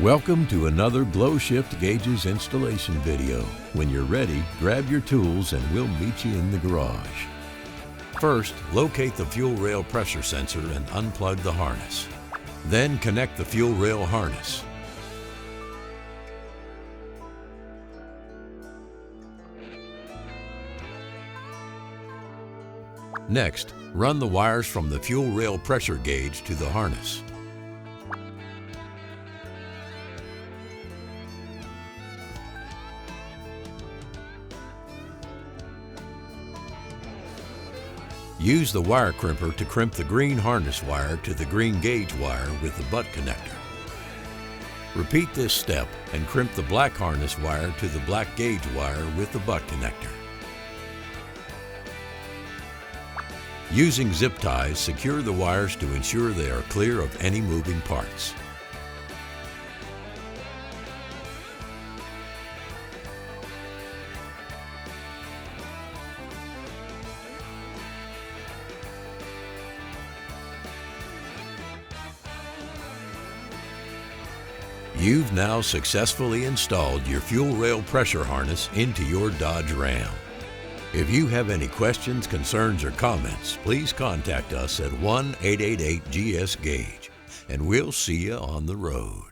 Welcome to another GlowShift gauges installation video. When you're ready, grab your tools and we'll meet you in the garage. First, locate the fuel rail pressure sensor and unplug the harness. Then connect the fuel rail harness. Next, run the wires from the fuel rail pressure gauge to the harness. Use the wire crimper to crimp the green harness wire to the green gauge wire with the butt connector. Repeat this step and crimp the black harness wire to the black gauge wire with the butt connector. Using zip ties, secure the wires to ensure they are clear of any moving parts. You've now successfully installed your fuel rail pressure harness into your Dodge Ram. If you have any questions, concerns, or comments, please contact us at 1-888-GS-GAUGE, and we'll see you on the road.